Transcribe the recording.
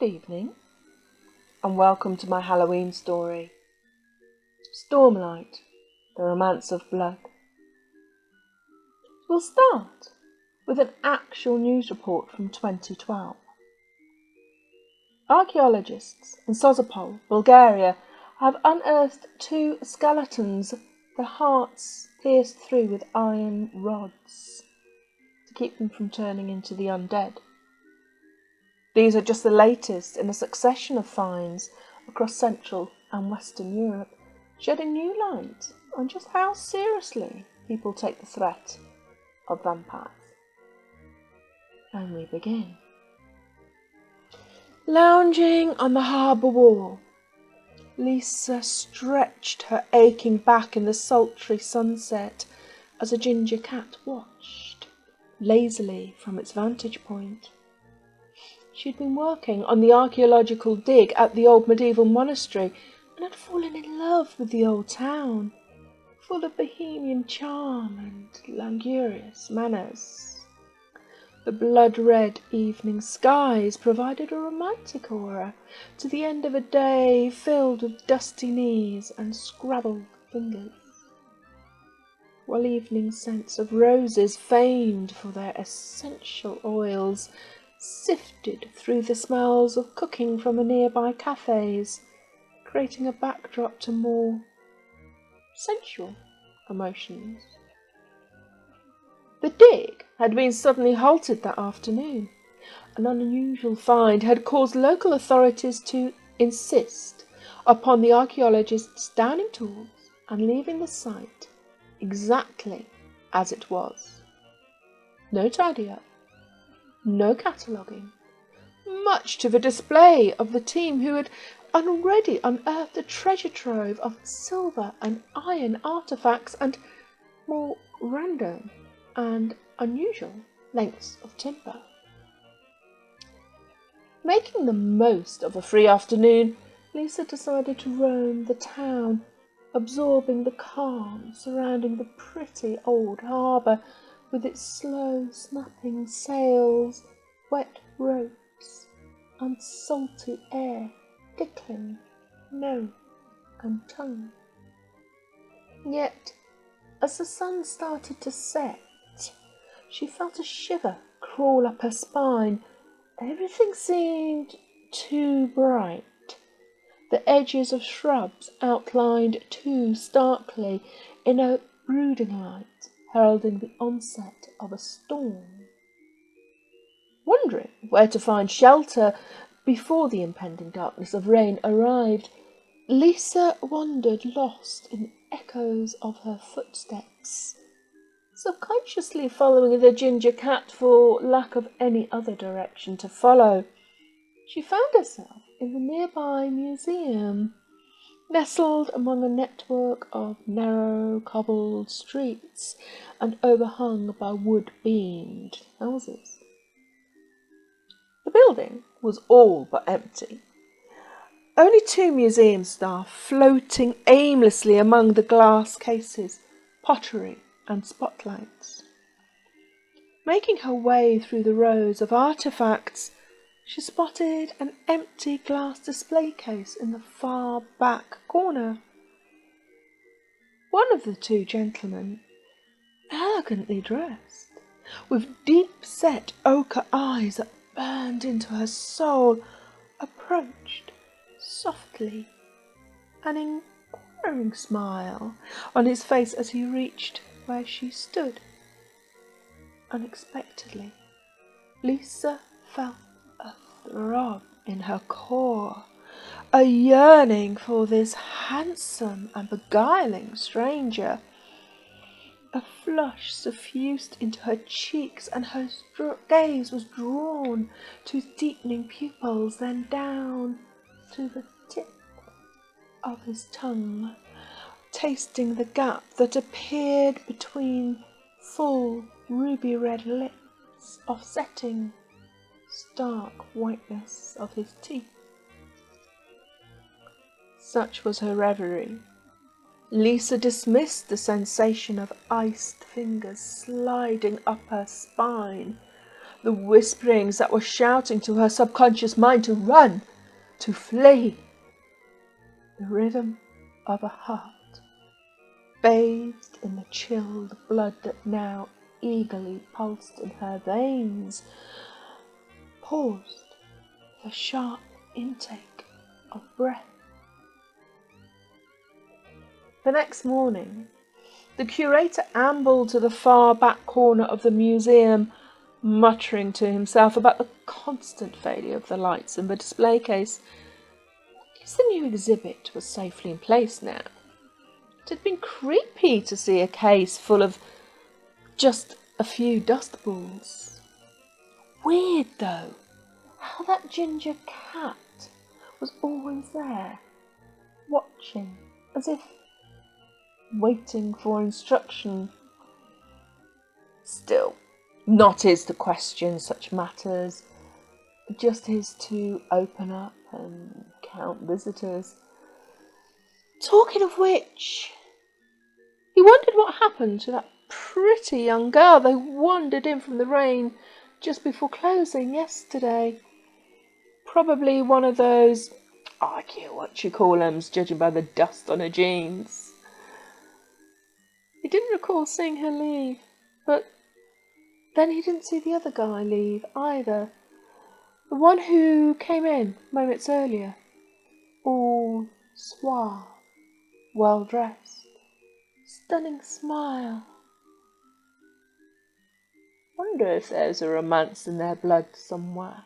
evening, and welcome to my Halloween story, Stormlight, the Romance of Blood. We'll start with an actual news report from 2012. Archaeologists in Sozopol, Bulgaria, have unearthed 2 skeletons, their hearts pierced through with iron rods to keep them from turning into the undead. These are just the latest in a succession of finds across Central and Western Europe, shedding new light on just how seriously people take the threat of vampires. And we begin. Lounging on the harbour wall, Lisa stretched her aching back in the sultry sunset as a ginger cat watched lazily from its vantage point. She'd been working on the archaeological dig at the old medieval monastery and had fallen in love with the old town, full of bohemian charm and languorous manners. The blood-red evening skies provided a romantic aura to the end of a day filled with dusty knees and scrabbled fingers, while evening scents of roses famed for their essential oils sifted through the smells of cooking from the nearby cafes, creating a backdrop to more sensual emotions. The dig had been suddenly halted that afternoon. An unusual find had caused local authorities to insist upon the archaeologists downing tools and leaving the site exactly as it was. No tidy up, no cataloguing, much to the display of the team who had already unearthed a treasure trove of silver and iron artefacts and more random and unusual lengths of timber. Making the most of a free afternoon, Lisa decided to roam the town, absorbing the calm surrounding the pretty old harbour with its slow snapping sails, wet ropes, and salty air tickling nose and tongue. Yet, as the sun started to set, she felt a shiver crawl up her spine. Everything seemed too bright. The edges of shrubs outlined too starkly in a brooding light, heralding the onset of a storm. Wondering where to find shelter before the impending darkness of rain arrived, Lisa wandered lost in echoes of her footsteps, subconsciously following the ginger cat for lack of any other direction to follow. She found herself in the nearby museum, nestled among a network of narrow cobbled streets and overhung by wood-beamed houses. The building was all but empty. Only 2 museum staff floating aimlessly among the glass cases, pottery and spotlights. Making her way through the rows of artefacts, she spotted an empty glass display case in the far back corner. One of the 2 gentlemen, elegantly dressed, with deep-set ochre eyes that burned into her soul, approached softly, an inquiring smile on his face as he reached where she stood. Unexpectedly, Lisa felt a throb in her core, a yearning for this handsome and beguiling stranger. A flush suffused into her cheeks, and her gaze was drawn to his deepening pupils, then down to the tip of his tongue, tasting the gap that appeared between full ruby-red lips, offsetting stark whiteness of his teeth. Such was her reverie. Lisa dismissed the sensation of iced fingers sliding up her spine, the whisperings that were shouting to her subconscious mind to run, to flee. The rhythm of a heart, bathed in the chilled blood that now eagerly pulsed in her veins, paused with a sharp intake of breath. The next morning, the curator ambled to the far back corner of the museum, muttering to himself about the constant failure of the lights in the display case. At least the new exhibit was safely in place now. It had been creepy to see a case full of just a few dust balls. Weird, though, how that ginger cat was always there, watching, as if waiting for instruction. Still, not his to question such matters, just his to open up and count visitors. Talking of which, he wondered what happened to that pretty young girl they wandered in from the rain just before closing yesterday. Probably one of those, what you call 'ems, judging by the dust on her jeans. He didn't recall seeing her leave, but then he didn't see the other guy leave either. The one who came in moments earlier, all suave, well dressed, stunning smile. Wonder if there's a romance in their blood somewhere.